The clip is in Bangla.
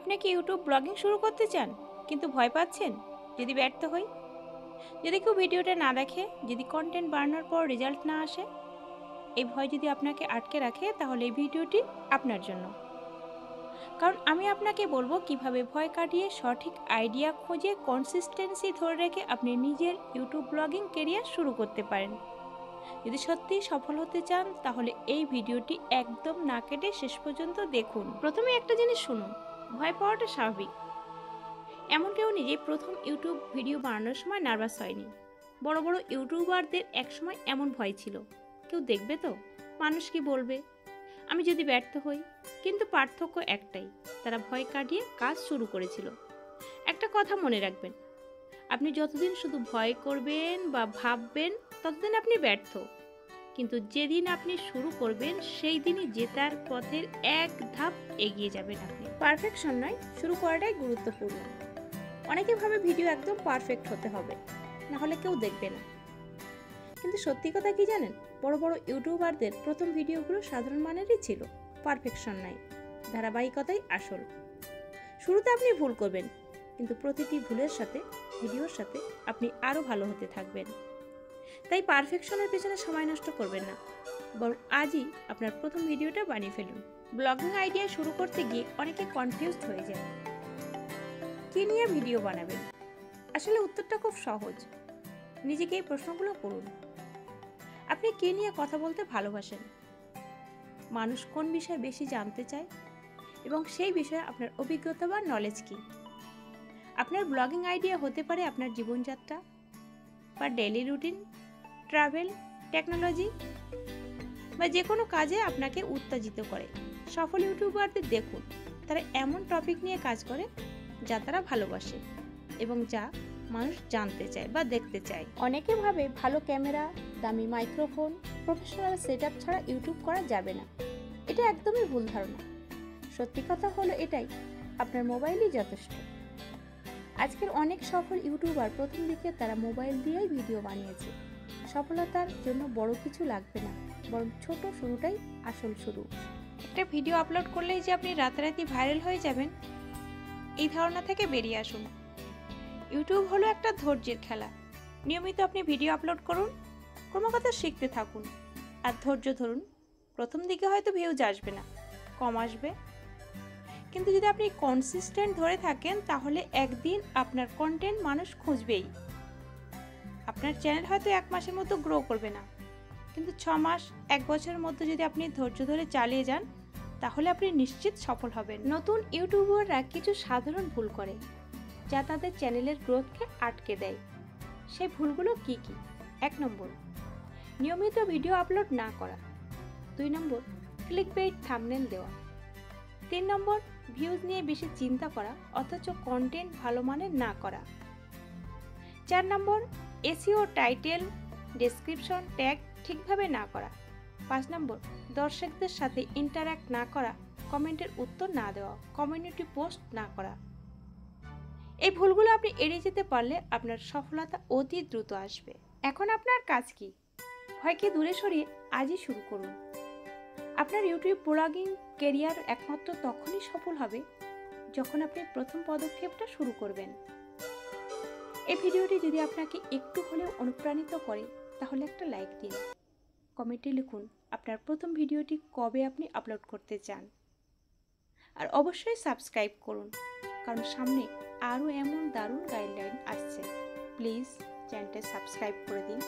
আপনি কি ইউটিউব ব্লগিং শুরু করতে চান কিন্তু ভয় পাচ্ছেন যদি ব্যর্থ হই, যদি কেউ ভিডিওটা না দেখে, যদি কন্টেন্ট বানানোর পর রেজাল্ট না আসে? এই ভয় যদি আপনাকে আটকে রাখে তাহলে এই ভিডিওটি আপনার জন্য। কারণ আমি আপনাকে বলবো কিভাবে ভয় কাটিয়ে সঠিক আইডিয়া খুঁজে কনসিস্টেন্সি ধরে রেখে আপনি নিজের ইউটিউব ব্লগিং কেরিয়ার শুরু করতে পারেন। যদি সত্যিই সফল হতে চান তাহলে এই ভিডিওটি একদম না কেটে শেষ পর্যন্ত দেখুন। প্রথমে একটা জিনিস শুনুন, ভয় পাওয়াটা স্বাভাবিক। এমন কেউ নেই যে প্রথম ইউটিউব ভিডিও বানানোর সময় নার্ভাস হয়নি। বড় বড় ইউটিউবারদের একসময় এমন ভয় ছিল, কেউ দেখবে তো, মানুষ কি বলবে, আমি যদি ব্যর্থ হই। কিন্তু পার্থক্য একটাই, তারা ভয় কাটিয়ে কাজ শুরু করেছিল। একটা কথা মনে রাখবেন, আপনি যতদিন শুধু ভয় করবেন বা ভাববেন ততদিন আপনি ব্যর্থ। কিন্তু যেদিন আপনি শুরু করবেন সেই দিনই জেতার পথের এক ধাপ এগিয়ে যাবেন আপনি। পারফেকশন নয়, শুরু করাটাই গুরুত্বপূর্ণ। অনেকে ভাবে ভিডিও একদম পারফেক্ট হতে হবে, না হলে কেউ দেখবে না। কিন্তু সত্যি কথা কি জানেন, বড় বড় ইউটিউবারদের প্রথম ভিডিওগুলো সাধারণ মানেরই ছিল, পারফেকশন নাই, ধারাবাহিকতাই আসল। শুরুতে আপনি ভুল করবেন, কিন্তু প্রতিটি ভুলের সাথে, ভিডিওর সাথে আপনি আরও ভালো হতে থাকবেন। তাই পারফেকশনের পেছনে সময় নষ্ট করবেন না, বরং আজই আপনার প্রথম ভিডিওটা বানিয়ে ফেলুন। ব্লগিং আইডিয়া শুরু করতে গিয়ে অনেকে কনফিউজড হয়ে যায়, কি নিয়ে ভিডিও বানাবেন। আসলে উত্তরটা খুব সহজ, নিজেকে এই প্রশ্নগুলো করুন। আপনি কে নিয়ে কথা বলতে ভালোবাসেন, মানুষ কোন বিষয়ে বেশি জানতে চায়, এবং সেই বিষয়ে আপনার অভিজ্ঞতা বা নলেজ কি। আপনার ব্লগিং আইডিয়া হতে পারে আপনার জীবনযাত্রা বা ডেইলি রুটিন, ট্রাভেল, টেকনোলজি বা যে কোনো কাজে আপনাকে উত্তেজিত করে। সফল ইউটিউবারদের দেখুন, তারা এমন টপিক নিয়ে কাজ করে যা তারা ভালোবাসে এবং যা মানুষ জানতে চায় বা দেখতে চায়। অনেকে ভাবে ভালো ক্যামেরা, দামি মাইক্রোফোন, প্রফেশনাল সেটআপ ছাড়া ইউটিউব করা যাবে না। এটা একদমই ভুল ধারণা। সত্যি কথা হলো এটাই, আপনার মোবাইলই যথেষ্ট। আজকের অনেক সফল ইউটিউবার প্রথম দিকে তারা মোবাইল দিয়েই ভিডিও বানিয়েছে। সফলতার জন্য বড় কিছু লাগবে না, বরং ছোট শুরুটাই আসল শুরু। একটা ভিডিও আপলোড করলেই যে আপনি রাতারাতি ভাইরাল হয়ে যাবেন, এই ধারণা থেকে বেরিয়ে আসুন। ইউটিউব হলো একটা ধৈর্যের খেলা। নিয়মিত আপনি ভিডিও আপলোড করুন, ক্রমাগত শিখতে থাকুন আর ধৈর্য ধরুন। প্রথম দিকে হয়তো ভিউজ আসবে না, কম আসবে, কিন্তু যদি আপনি কনসিস্টেন্ট ধরে থাকেন তাহলে একদিন আপনার কন্টেন্ট মানুষ খুঁজবেই। আপনার চ্যানেল হয়তো 1 মাসের মতো গ্রো করবে না, কিন্তু 6 মাস, 1 বছরের মধ্যে যদি আপনি ধৈর্য ধরে চালিয়ে যান তাহলে আপনি নিশ্চিত সফল হবেন। নতুন ইউটিউবাররা কিছু সাধারণ ভুল করে যা তাদের চ্যানেলের গ্রোথকে আটকে দেয়। সেই ভুলগুলো কি কি? 1 নম্বর, নিয়মিত ভিডিও আপলোড না করা। 2 নম্বর, ক্লিকবেইট থাম্বনেল দেওয়া। 3 নম্বর, ভিউজ নিয়ে বেশি চিন্তা করা অথচ কন্টেন্ট ভালো মানের না করা। 4 নম্বর, এসইও, টাইটেল, ডেসক্রিপশন, ট্যাগ ঠিকভাবে না করা। 5 নম্বর, দর্শকদের সাথে ইন্টারঅ্যাক্ট না করা, কমেন্টের উত্তর না দেওয়া, কমিউনিটি পোস্ট না করা। এই ভুলগুলো আপনি এড়িয়ে যেতে পারলে আপনার সফলতা অতি দ্রুত আসবে। এখন আপনার কাজ কি? ভয়কে দূরে সরিয়ে আজই শুরু করুন। আপনার ইউটিউব ব্লগিং ক্যারিয়ার একমাত্র তখনই সফল হবে যখন আপনি প্রথম পদক্ষেপটা শুরু করবেন। এই ভিডিওটি যদি আপনাকে একটু হলেও অনুপ্রাণিত করে তাহলে একটা লাইক দিন, কমেন্টে লিখুন আপনার প্রথম ভিডিওটি কবে আপনি আপলোড করতে চান, আর অবশ্যই সাবস্ক্রাইব করুন, কারণ সামনে আরও এমন দারুণ গাইডলাইন আসছে। প্লিজ চ্যানেলটা সাবস্ক্রাইব করে দিন।